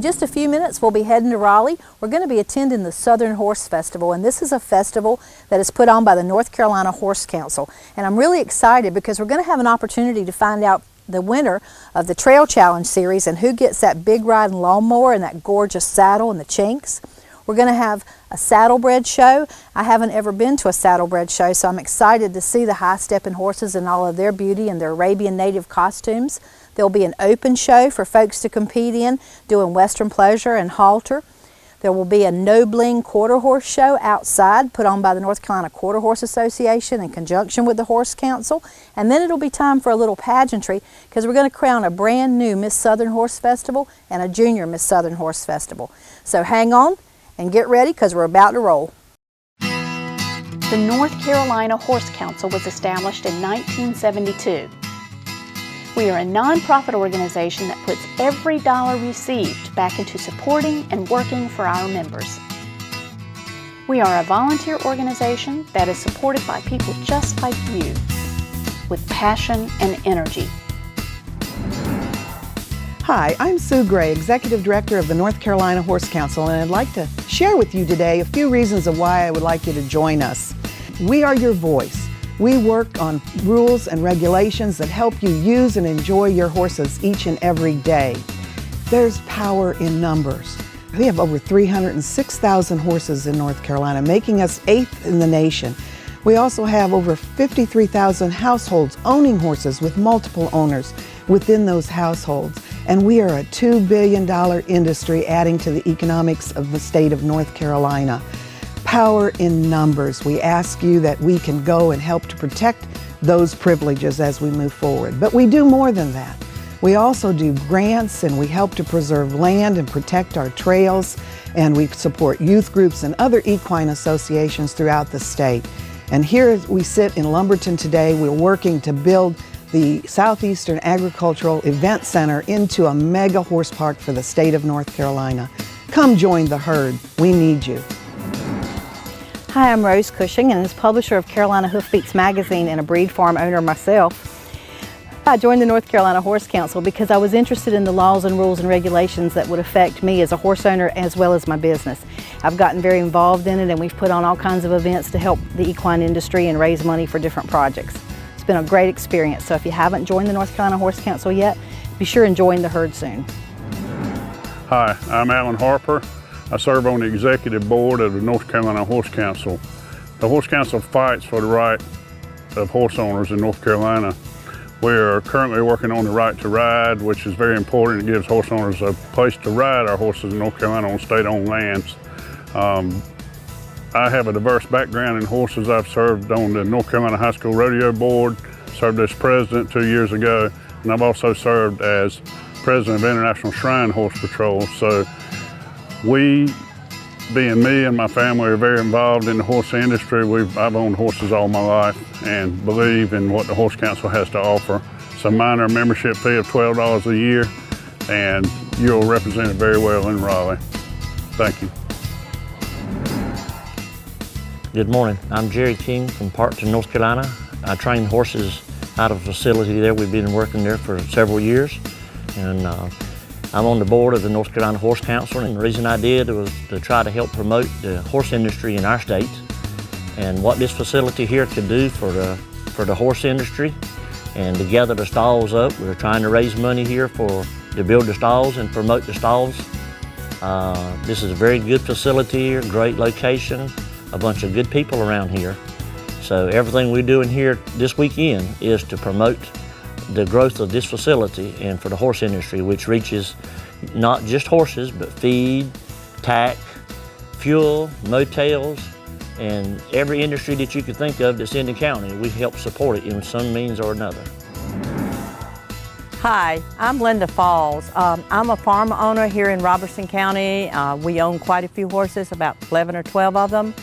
In just a few minutes, we'll be heading to Raleigh. We're going to be attending the Southern Horse Festival, and this is a festival that is put on by the North Carolina Horse Council. And I'm really excited because we're going to have an opportunity to find out the winner of the Trail Challenge series and who gets that big riding lawnmower and that gorgeous saddle and the chinks. We're going to have a saddlebred show. I haven't ever been to a saddlebred show, so I'm excited to see the high-stepping horses and all of their beauty and their Arabian native costumes. There'll be an open show for folks to compete in, doing Western pleasure and halter. There will be a no-bling quarter horse show outside, put on by the North Carolina Quarter Horse Association in conjunction with the Horse Council. And then it'll be time for a little pageantry because we're going to crown a brand new Miss Southern Horse Festival and a junior Miss Southern Horse Festival. So hang on and get ready because we're about to roll. The North Carolina Horse Council was established in 1972. We are a nonprofit organization that puts every dollar received back into supporting and working for our members. We are a volunteer organization that is supported by people just like you, with passion and energy. Hi, I'm Sue Gray, Executive Director of the North Carolina Horse Council, and I'd like to share with you today a few reasons of why I would like you to join us. We are your voice. We work on rules and regulations that help you use and enjoy your horses each and every day. There's power in numbers. We have over 306,000 horses in North Carolina, making us 8th in the nation. We also have over 53,000 households owning horses with multiple owners within those households. And we are a $2 billion industry adding to the economics of the state of North Carolina. Power in numbers. We ask you that we can go and help to protect those privileges as we move forward. But we do more than that. We also do grants and we help to preserve land and protect our trails, and we support youth groups and other equine associations throughout the state. And here we sit in Lumberton today, we're working to build the Southeastern Agricultural Event Center into a mega horse park for the state of North Carolina. Come join the herd. We need you. Hi, I'm Rose Cushing, and as publisher of Carolina Hoofbeats magazine and a breed farm owner myself, I joined the North Carolina Horse Council because I was interested in the laws and rules and regulations that would affect me as a horse owner as well as my business. I've gotten very involved in it, and we've put on all kinds of events to help the equine industry and raise money for different projects. It's been a great experience, so if you haven't joined the North Carolina Horse Council yet, be sure and join the herd soon. Hi, I'm Alan Harper. I serve on the executive board of the North Carolina Horse Council. The Horse Council fights for the right of horse owners in North Carolina. We are currently working on the right to ride, which is very important. It gives horse owners a place to ride our horses in North Carolina on state-owned lands. I have a diverse background in horses. I've served on the North Carolina High School Rodeo Board, served as president 2 years ago, and I've also served as president of International Shrine Horse Patrol. So we, being me and my family, are very involved in the horse industry. I've owned horses all my life and believe in what the Horse Council has to offer. It's a minor membership fee of $12 a year, and you'll represent it very well in Raleigh. Thank you. Good morning. I'm Jerry King from Parkton, North Carolina. I train horses out of a facility there. We've been working there for several years, and I'm on the board of the North Carolina Horse Council, and the reason I did was to try to help promote the horse industry in our state and what this facility here could do for the horse industry, and to gather the stalls up. We're trying to raise money here to build the stalls and promote the stalls. This is a very good facility here, great location, a bunch of good people around here. So everything we're doing here this weekend is to promote the growth of this facility and for the horse industry, which reaches not just horses, but feed, tack, fuel, motels, and every industry that you could think of that's in the county. We help support it in some means or another. Hi, I'm Linda Falls. I'm a farm owner here in Robertson County. We own quite a few horses, about 11 or 12 of them.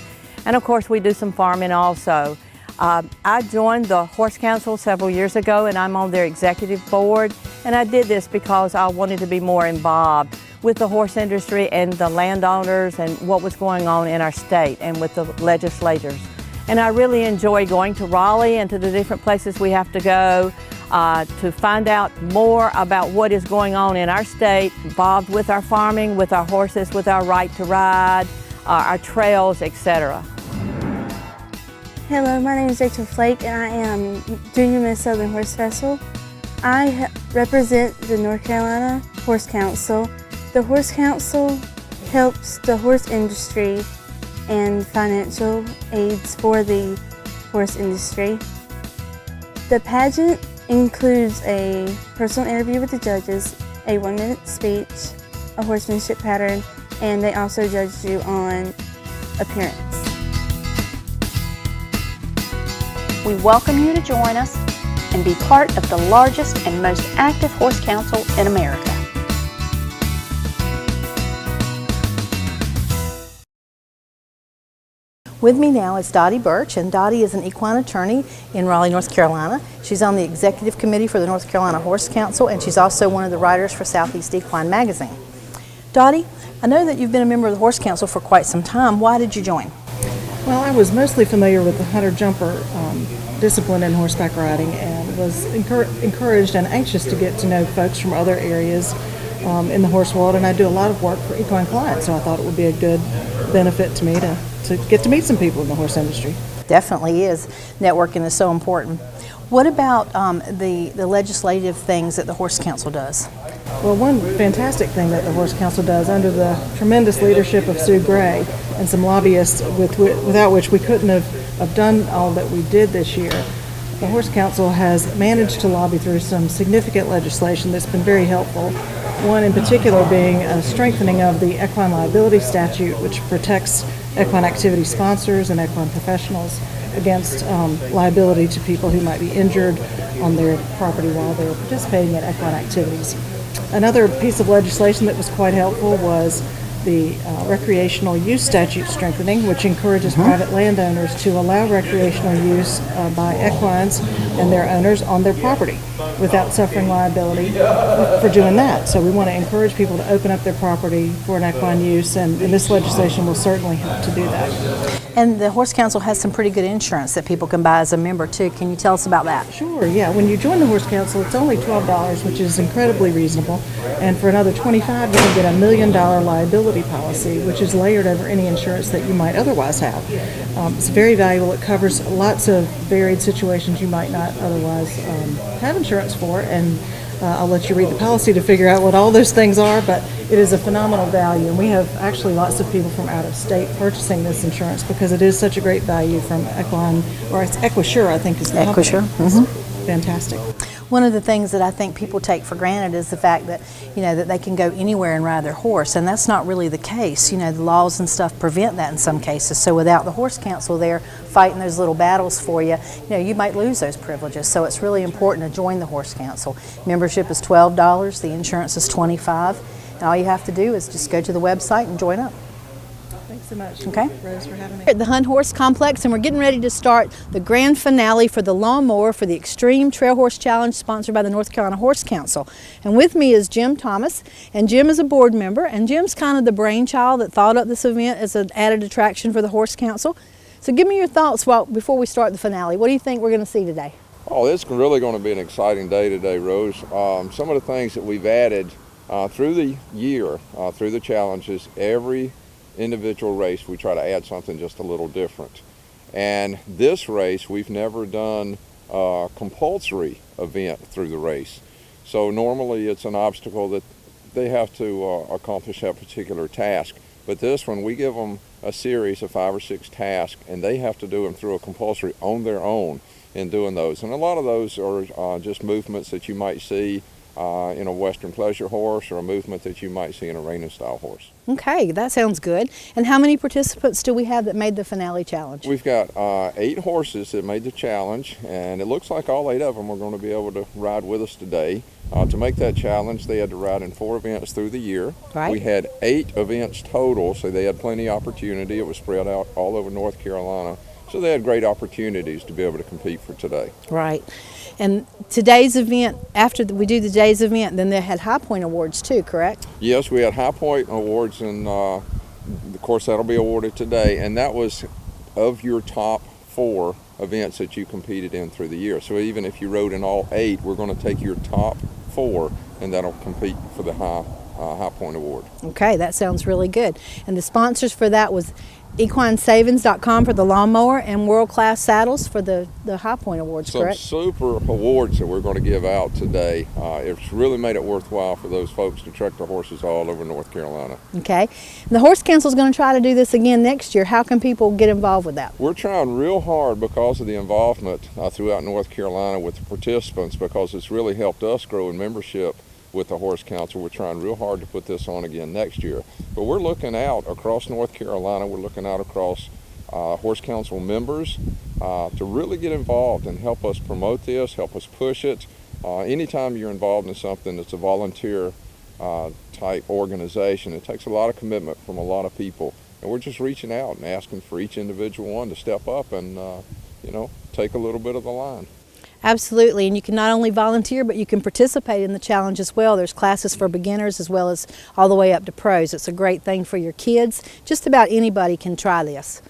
And of course we do some farming also. I joined the Horse Council several years ago, and I'm on their executive board. And I did this because I wanted to be more involved with the horse industry and the landowners and what was going on in our state and with the legislators. And I really enjoy going to Raleigh and to the different places we have to go. to find out more about what is going on in our state, involved with our farming, with our horses, with our right to ride, our trails, etc. Hello, my name is Rachel Flake and I am Junior Miss Southern Horse Festival. I represent the North Carolina Horse Council. The Horse Council helps the horse industry and financial aids for the horse industry. The pageant includes a personal interview with the judges, a 1-minute speech, a horsemanship pattern, and they also judge you on appearance. We welcome you to join us and be part of the largest and most active horse council in America. With me now is Dottie Birch, and Dottie is an equine attorney in Raleigh, North Carolina. She's on the executive committee for the North Carolina Horse Council, and she's also one of the writers for Southeast Equine magazine. Dottie, I know that you've been a member of the Horse Council for quite some time. Why did you join? Well, I was mostly familiar with the hunter-jumper discipline in horseback riding and was encouraged and anxious to get to know folks from other areas in the horse world, and I do a lot of work for equine clients, so I thought it would be a good benefit to me to get to meet some people in the horse industry. Definitely is. Networking is so important. What about the legislative things that the Horse Council does? Well, one fantastic thing that the Horse Council does under the tremendous leadership of Sue Gray and some lobbyists without which we couldn't have done all that we did this year, the Horse Council has managed to lobby through some significant legislation that's been very helpful. One in particular being a strengthening of the equine liability statute, which protects equine activity sponsors and equine professionals against liability to people who might be injured on their property while they're participating in equine activities. Another piece of legislation that was quite helpful was the recreational use statute strengthening, which encourages private landowners to allow recreational use by equines and their owners on their property without suffering liability for doing that. So we want to encourage people to open up their property for an equine use, and this legislation will certainly help to do that. And the Horse Council has some pretty good insurance that people can buy as a member too. Can you tell us about that? Sure, yeah. When you join the Horse Council, it's only $12, which is incredibly reasonable. And for another $25, you can get a $1 million liability policy, which is layered over any insurance that you might otherwise have. It's very valuable. It covers lots of varied situations you might not otherwise have insurance for. And I'll let you read the policy to figure out what all those things are, but it is a phenomenal value. And we have actually lots of people from out of state purchasing this insurance because it is such a great value from Equine, or it's Equisure, I think is the company. Equisure. It's fantastic. One of the things that I think people take for granted is the fact that, that they can go anywhere and ride their horse, and that's not really the case. The laws and stuff prevent that in some cases. So without the Horse Council there fighting those little battles for you, you might lose those privileges. So it's really important to join the Horse Council. Membership is $12, the insurance is $25, and all you have to do is just go to the website and join up. Thanks so much, Okay. Rose, for having me. At the Hunt Horse Complex, and we're getting ready to start the grand finale for the lawnmower for the Extreme Trail Horse Challenge, sponsored by the North Carolina Horse Council. And with me is Jim Thomas, and Jim is a board member, and Jim's kind of the brainchild that thought up this event as an added attraction for the Horse Council. So give me your thoughts before we start the finale. What do you think we're going to see today? Oh, it's really going to be an exciting day today, Rose. Some of the things that we've added through the year, through the challenges, every individual race we try to add something just a little different. And this race, we've never done a compulsory event through the race. So normally it's an obstacle that they have to accomplish that particular task. But this one, we give them a series of 5 or 6 tasks, and they have to do them through a compulsory on their own in doing those. And a lot of those are just movements that you might see in a Western pleasure horse, or a movement that you might see in a reining style horse. Okay, that sounds good. And how many participants do we have that made the finale challenge? We've got 8 horses that made the challenge, and it looks like all 8 of them are going to be able to ride with us today. To make that challenge, they had to ride in 4 events through the year. Right. We had 8 events total, so they had plenty of opportunity. It was spread out all over North Carolina, so they had great opportunities to be able to compete for today. Right. And today's event, after we do today's event, then they had High Point Awards too, correct? Yes, we had High Point Awards, and of course that'll be awarded today, and that was of your top 4 events that you competed in through the year. So even if you rode in all 8, we're going to take your top 4, and that'll compete for the High Point Award. Okay, that sounds really good. And the sponsors for that was equinesavings.com for the lawnmower and World Class Saddles for the High Point Awards, Some correct? super awards that we're going to give out today. It's really made it worthwhile for those folks to trek the horses all over North Carolina. Okay. And the Horse Council is going to try to do this again next year. How can people get involved with that? We're trying real hard because of the involvement throughout North Carolina with the participants, because it's really helped us grow in membership with the Horse Council. We're trying real hard to put this on again next year. But we're looking out across North Carolina, we're looking out across Horse Council members to really get involved and help us promote this, help us push it. Anytime you're involved in something that's a volunteer type organization, it takes a lot of commitment from a lot of people. And we're just reaching out and asking for each individual one to step up and take a little bit of the line. Absolutely, and you can not only volunteer, but you can participate in the challenge as well. There's classes for beginners as well as all the way up to pros. It's a great thing for your kids. Just about anybody can try this.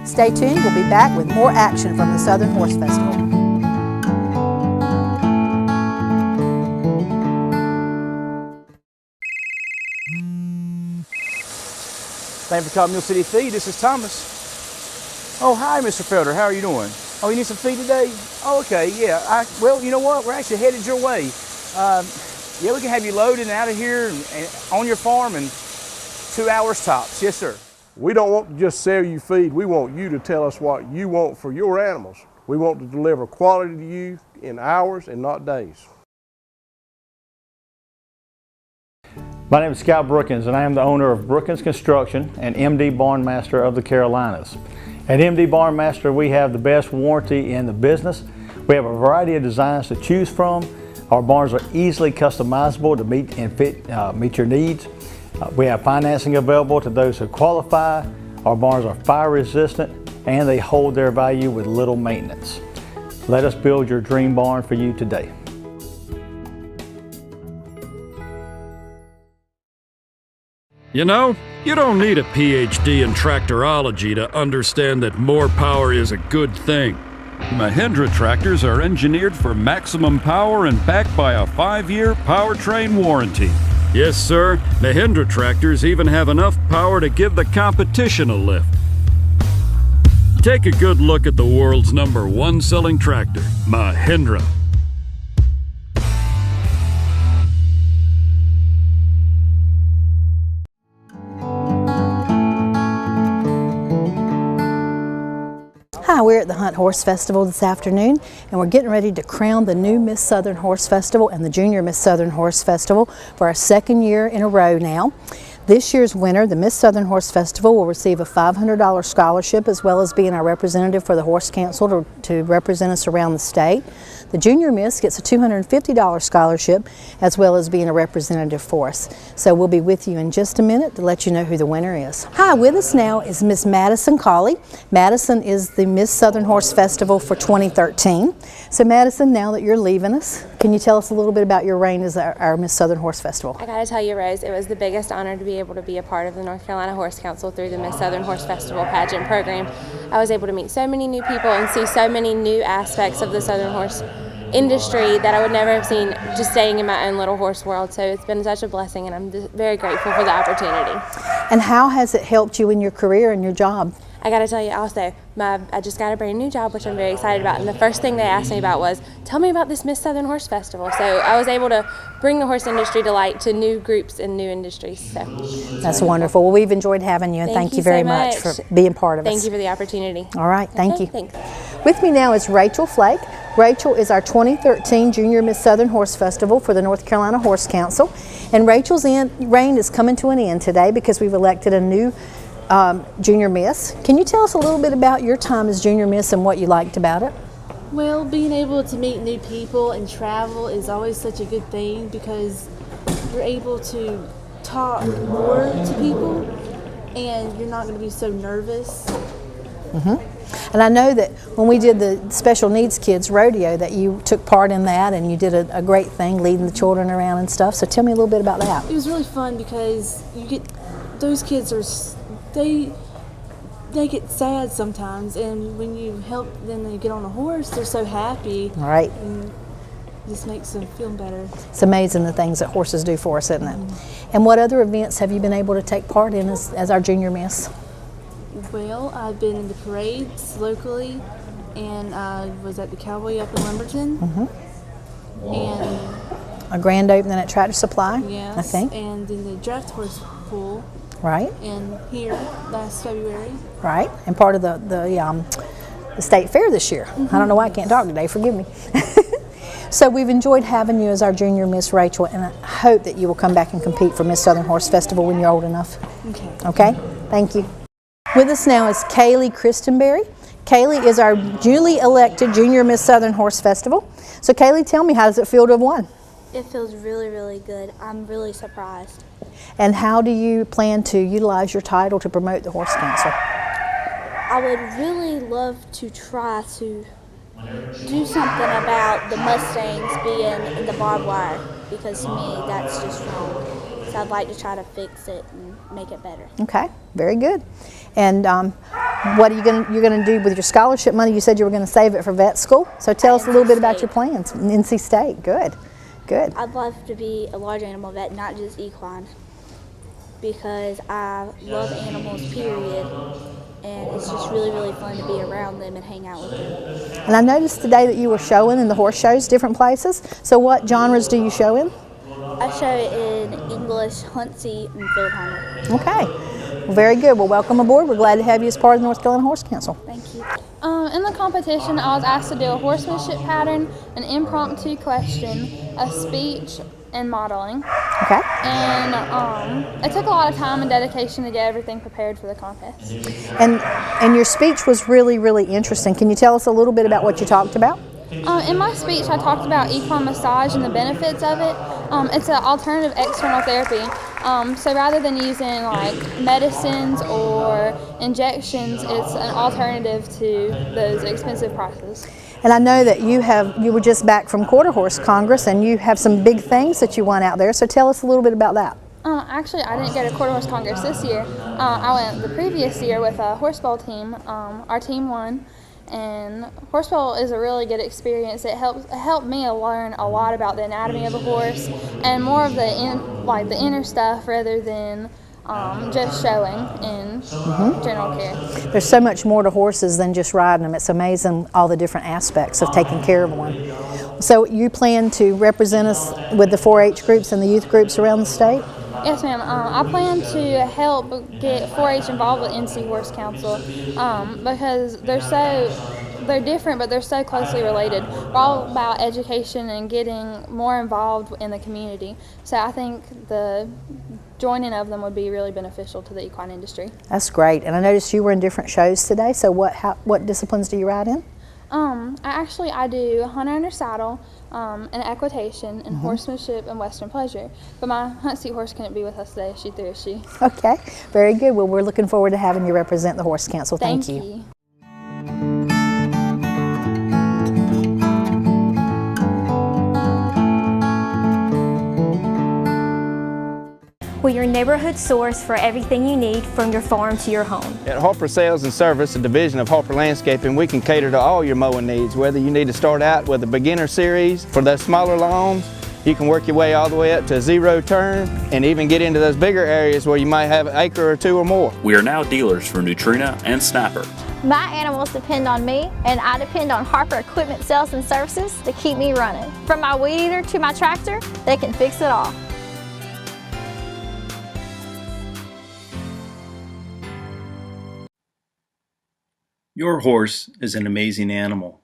Stay tuned, we'll be back with more action from the Southern Horse Festival. Thank you for calling Mill City Feed. This is Thomas. Oh, hi, Mr. Felder. How are you doing? Oh, you need some feed today? Oh, okay, yeah. Well, you know what? We're actually headed your way. Yeah, we can have you loaded and out of here and on your farm in 2 hours tops. Yes, sir. We don't want to just sell you feed. We want you to tell us what you want for your animals. We want to deliver quality to you in hours and not days. My name is Scott Brookins, and I am the owner of Brookins Construction and MD Barn Master of the Carolinas. At MD Barn Master, we have the best warranty in the business. We have a variety of designs to choose from. Our barns are easily customizable to meet your needs. We have financing available to those who qualify. Our barns are fire resistant and they hold their value with little maintenance. Let us build your dream barn for you today. You know, you don't need a PhD in tractorology to understand that more power is a good thing. Mahindra tractors are engineered for maximum power and backed by a 5-year powertrain warranty. Yes, sir, Mahindra tractors even have enough power to give the competition a lift. Take a good look at the world's #1 selling tractor, Mahindra. Hi, we're at the Hunt Horse Festival this afternoon, and we're getting ready to crown the new Miss Southern Horse Festival and the Junior Miss Southern Horse Festival for our 2nd year in a row now. This year's winner, the Miss Southern Horse Festival, will receive a $500 scholarship as well as being our representative for the Horse Council to represent us around the state. The Junior Miss gets a $250 scholarship as well as being a representative for us. So we'll be with you in just a minute to let you know who the winner is. Hi, with us now is Miss Madison Colley. Madison is the Miss Southern Horse Festival for 2013. So Madison, now that you're leaving us, can you tell us a little bit about your reign as our Miss Southern Horse Festival? I gotta tell you, Rose, it was the biggest honor to be able to be a part of the North Carolina Horse Council through the Miss Southern Horse Festival pageant program. I was able to meet so many new people and see so many new aspects of the Southern horse industry that I would never have seen just staying in my own little horse world. So it's been such a blessing, and I'm just very grateful for the opportunity. And how has it helped you in your career and your job? I got to tell you also, I just got a brand new job, which I'm very excited about. And the first thing they asked me about was, tell me about this Miss Southern Horse Festival. So I was able to bring the horse industry to light to new groups and new industries. So that's wonderful. Well, we've enjoyed having you, and thank you very much for being part of us. Thank you for the opportunity. All right, thank you. Thanks. With me now is Rachel Flake. Rachel is our 2013 Junior Miss Southern Horse Festival for the North Carolina Horse Council. And Rachel's reign is coming to an end today because we've elected a new Junior Miss. Can you tell us a little bit about your time as Junior Miss and what you liked about it? Well, being able to meet new people and travel is always such a good thing because you're able to talk more to people and you're not going to be so nervous. And I know that when we did the Special Needs Kids Rodeo that you took part in that and you did a great thing leading the children around and stuff. So tell me a little bit about that. It was really fun because you get, those kids are, they get sad sometimes, and when you help them and get on a horse, they're so happy. Right. And it just makes them feel better. It's amazing the things that horses do for us, isn't it? And what other events have you been able to take part in as our junior miss? Well, I've been in the parades locally, and I was at the Cowboy up in Lumberton. And A grand opening at Tractor Supply, yes, I think. and in the draft horse pool. Right. And here last February. Right. And part of the state fair this year. I don't know why I can't talk today. Forgive me. So we've enjoyed having you as our junior Miss Rachel, and I hope that you will come back and compete for Miss Southern Horse Festival when you're old enough. Okay. Okay? Thank you. With us now is Kaylee Christenberry. Kaylee is our newly elected Junior Miss Southern Horse Festival. So Kaylee, tell me, how does it feel to have won? It feels really, really good. I'm really surprised. And how do you plan to utilize your title to promote the Horse Council? I would really love to try to do something about the Mustangs being in the barbed wire, because to me that's just wrong. So I'd like to try to fix it and make it better. Okay, very good. And what are you're going to do with your scholarship money? You said you were going to save it for vet school. So tell us a little bit about your plans. NC State, good, good. I'd love to be a large animal vet, not just equine, because I love animals, period. And it's just really, really fun to be around them and hang out with them. And I noticed today that you were showing in the horse shows, different places. So what genres do you show in? I show in English, hunt seat, and field hunter. Okay, well, very good. Well, welcome aboard. We're glad to have you as part of the North Carolina Horse Council. Thank you. In the competition, I was asked to do a horsemanship pattern, an impromptu question, a speech, and modeling. Okay. And it took a lot of time and dedication to get everything prepared for the contest. And your speech was really, really interesting. Can you tell us a little bit about what you talked about? In my speech, I talked about equine massage and the benefits of it. It's an alternative external therapy. So rather than using like medicines or injections, it's an alternative to those expensive prices. And I know that you were just back from Quarter Horse Congress, and you have some big things that you won out there. So tell us a little bit about that. Actually, I didn't go to Quarter Horse Congress this year. I went the previous year with a horse bowl team. Our team won. And horse bowl is a really good experience. It helped me learn a lot about the anatomy of a horse and more of the inner stuff rather than just showing in general care. There's so much more to horses than just riding them. It's amazing all the different aspects of taking care of one. So you plan to represent us with the 4-H groups and the youth groups around the state? Yes, ma'am. I plan to help get 4-H involved with NC Horse Council because they're different, but they're so closely related. We're all about education and getting more involved in the community. So I think the joining of them would be really beneficial to the equine industry. That's great. And I noticed you were in different shows today. So what disciplines do you ride in? I do hunter under saddle, and equitation, and horsemanship, and western pleasure. But my hunt seat horse couldn't be with us today. She threw a shoe. Okay, very good. Well, we're looking forward to having you represent the Horse Council. Thank you. We're your neighborhood source for everything you need from your farm to your home. At Harper Sales and Service, a division of Harper Landscaping, we can cater to all your mowing needs. Whether you need to start out with a beginner series for those smaller lawns, you can work your way all the way up to a zero turn and even get into those bigger areas where you might have an acre or two or more. We are now dealers for Nutrena and Snapper. My animals depend on me, and I depend on Harper Equipment Sales and Services to keep me running. From my weed eater to my tractor, they can fix it all. Your horse is an amazing animal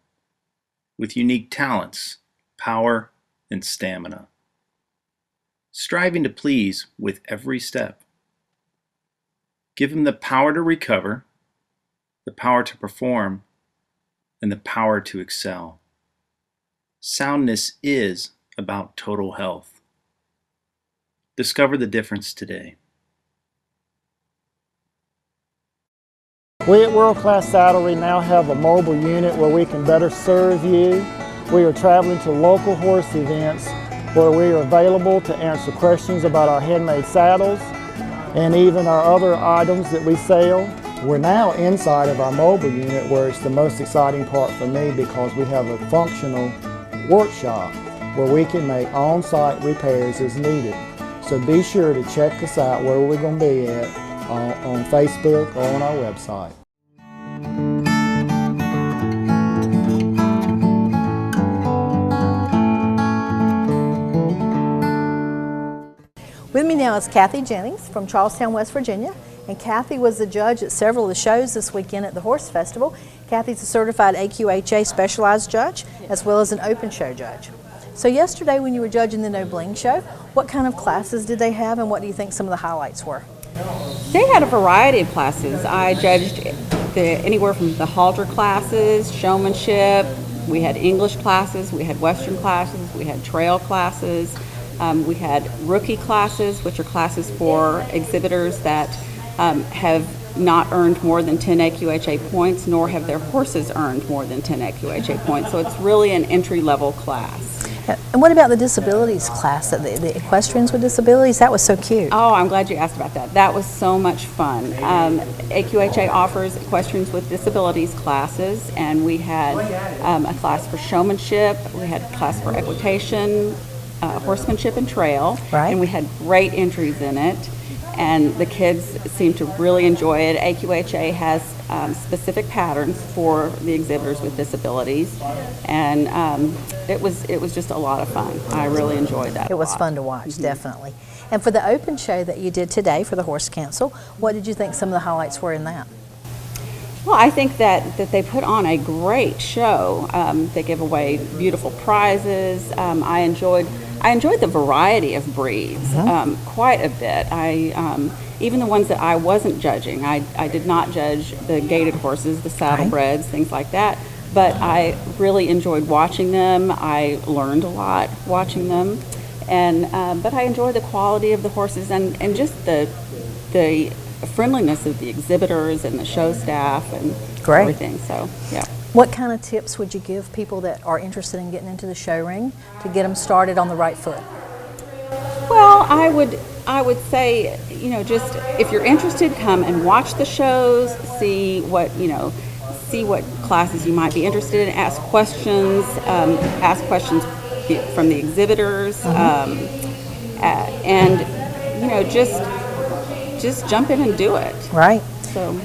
with unique talents, power, and stamina, striving to please with every step. Give him the power to recover, the power to perform, and the power to excel. Soundness is about total health. Discover the difference today. We at World Class Saddlery now have a mobile unit where we can better serve you. We are traveling to local horse events where we are available to answer questions about our handmade saddles and even our other items that we sell. We're now inside of our mobile unit where it's the most exciting part for me because we have a functional workshop where we can make on-site repairs as needed. So be sure to check us out where we're going to be at on Facebook or on our website. With me now is Kathy Jennings from Charlestown, West Virginia. And Kathy was the judge at several of the shows this weekend at the Horse Festival. Kathy's a certified AQHA specialized judge as well as an open show judge. So yesterday when you were judging the No Bling show, what kind of classes did they have and what do you think some of the highlights were? They had a variety of classes. I judged anywhere from the halter classes, showmanship, we had English classes, we had Western classes, we had trail classes, we had rookie classes, which are classes for exhibitors that have not earned more than 10 AQHA points, nor have their horses earned more than 10 AQHA points. So it's really an entry-level class. And what about the disabilities class, the equestrians with disabilities? That was so cute. Oh, I'm glad you asked about that. That was so much fun. AQHA offers equestrians with disabilities classes, and we had a class for showmanship, we had a class for equitation, horsemanship and trail, and we had great entries in it. And the kids seem to really enjoy it. AQHA has specific patterns for the exhibitors with disabilities, and it was just a lot of fun. I really enjoyed that. It was fun to watch, definitely. And for the open show that you did today for the Horse Council, what did you think some of the highlights were in that? Well, I think that they put on a great show. They give away beautiful prizes. I enjoyed the variety of breeds quite a bit. Even the ones that I wasn't judging. I did not judge the gaited horses, the saddlebreds, things like that. But I really enjoyed watching them. I learned a lot watching them, but I enjoyed the quality of the horses and just the friendliness of the exhibitors and the show staff and everything. So yeah. What kind of tips would you give people that are interested in getting into the show ring to get them started on the right foot? Well, I would say, just if you're interested, come and watch the shows, see what classes you might be interested in, ask questions from the exhibitors, and just jump in and do it. Right. So.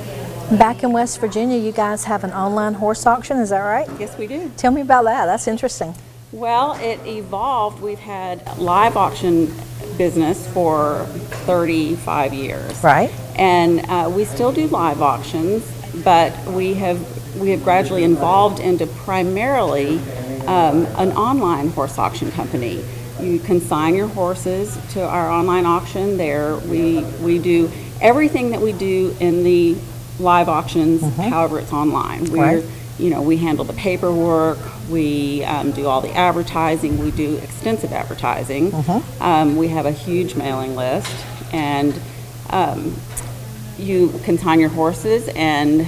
Back in West Virginia, you guys have an online horse auction, is that right? Yes, we do. Tell me about that. That's interesting. Well, it evolved. We've had live auction business for 35 years. Right. And we still do live auctions, but we have gradually evolved into primarily an online horse auction company. You consign your horses to our online auction there. We do everything that we do in the live auctions, however it's online. We handle the paperwork, we do all the advertising, we do extensive advertising. We have a huge mailing list, and you consign your horses and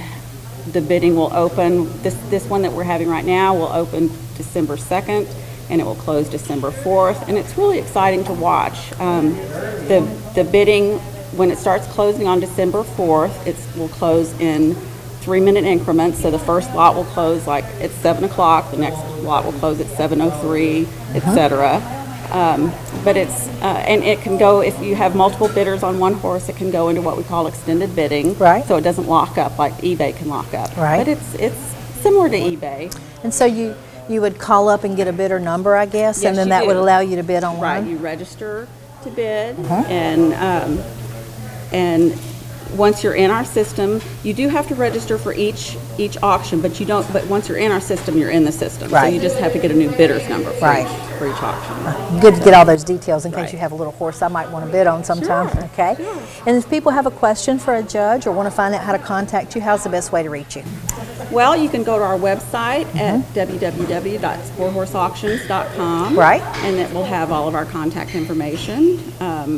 the bidding will open. This one that we're having right now will open December 2nd and it will close December 4th, and it's really exciting to watch. The bidding, when it starts closing on December 4th, it will close in 3-minute increments. So the first lot will close like at 7 o'clock, the next lot will close at 7:03, etc. But it's and it can go, if you have multiple bidders on one horse, it can go into what we call extended bidding. Right. So it doesn't lock up like eBay can lock up. Right. But it's similar to eBay. And so you would call up and get a bidder number, I guess, Yes, and then you that do. would allow you to bid online. Right. You register to bid, and once you're in our system, you do have to register for each auction, but you don't. But once you're in our system, you're in the system. Right. So you just have to get a new bidder's number for, Right. for each auction. Good to get all those details in case you have a little horse I might want to bid on sometime. Sure, Okay. And if people have a question for a judge or want to find out how to contact you, how's the best way to reach you? Well, you can go to our website at www.sporthorseauctions.com. Right. And it will have all of our contact information.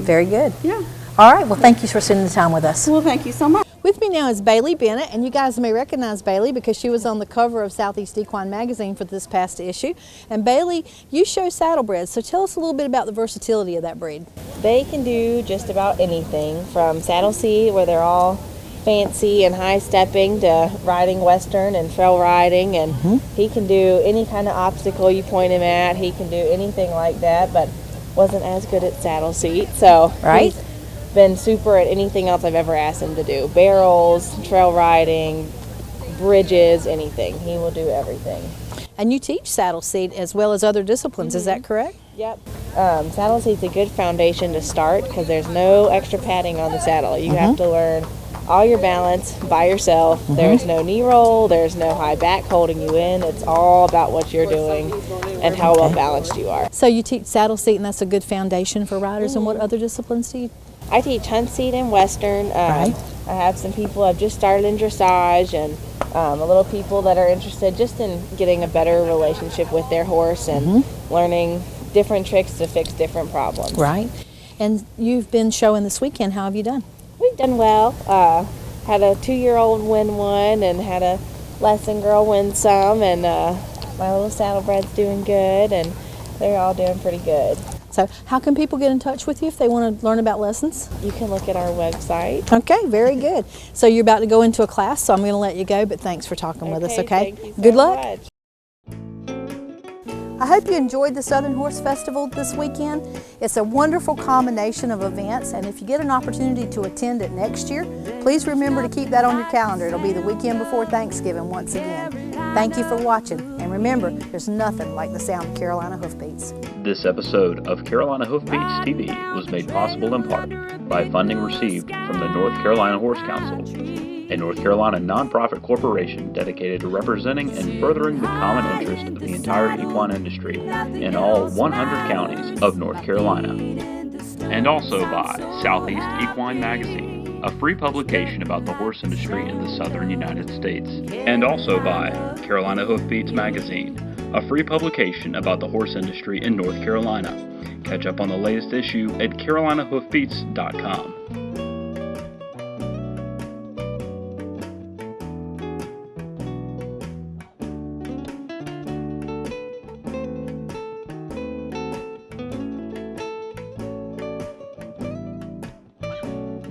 Very good. Yeah. All right, well, thank you for spending the time with us. Well, thank you so much. With me now is Bailey Bennett, and you guys may recognize Bailey because she was on the cover of Southeast Equine magazine for this past issue. And Bailey, you show saddlebreds, so tell us a little bit about the versatility of that breed. They can do just about anything, from saddle seat, where they're all fancy and high stepping, to riding Western and trail riding, and he can do any kind of obstacle you point him at. He can do anything like that, but wasn't as good at saddle seat, so right. He's been super at anything else I've ever asked him to do. Barrels, trail riding, bridges, anything. He will do everything. And you teach saddle seat as well as other disciplines, is that correct? Yep. Saddle seat's a good foundation to start because there's no extra padding on the saddle. You have to learn all your balance by yourself. There's no knee roll, there's no high back holding you in. It's all about what you're doing and how well balanced you are. So you teach saddle seat, and that's a good foundation for riders. And what other disciplines do you? I teach hunt seat and Western. I have some people I've just started in dressage, and a little people that are interested just in getting a better relationship with their horse and learning different tricks to fix different problems. Right. And you've been showing this weekend. How have you done? We've done well. Had a 2-year-old win one, and had a lesson girl win some, and my little saddlebred's doing good, and they're all doing pretty good. So how can people get in touch with you if they want to learn about lessons? You can look at our website. Okay, very good. So you're about to go into a class, so I'm going to let you go, but thanks for talking with us, okay? Thank you so Good luck. much. I hope you enjoyed the Southern Horse Festival this weekend. It's a wonderful combination of events, and if you get an opportunity to attend it next year, please remember to keep that on your calendar. It'll be the weekend before Thanksgiving once again. Thank you for watching, and remember, there's nothing like the sound of Carolina hoofbeats. This episode of Carolina Hoofbeats TV was made possible in part by funding received from the North Carolina Horse Council, a North Carolina nonprofit corporation dedicated to representing and furthering the common interest of the entire equine industry in all 100 counties of North Carolina. And also by Southeast Equine Magazine, a free publication about the horse industry in the southern United States. And also by Carolina Hoofbeats Magazine, a free publication about the horse industry in North Carolina. Catch up on the latest issue at carolinahoofbeats.com.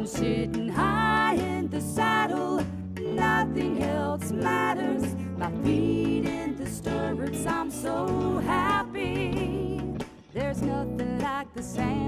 Sitting high in the saddle, nothing else matters. My feet in the stirrups, I'm so happy. There's nothing like the sand.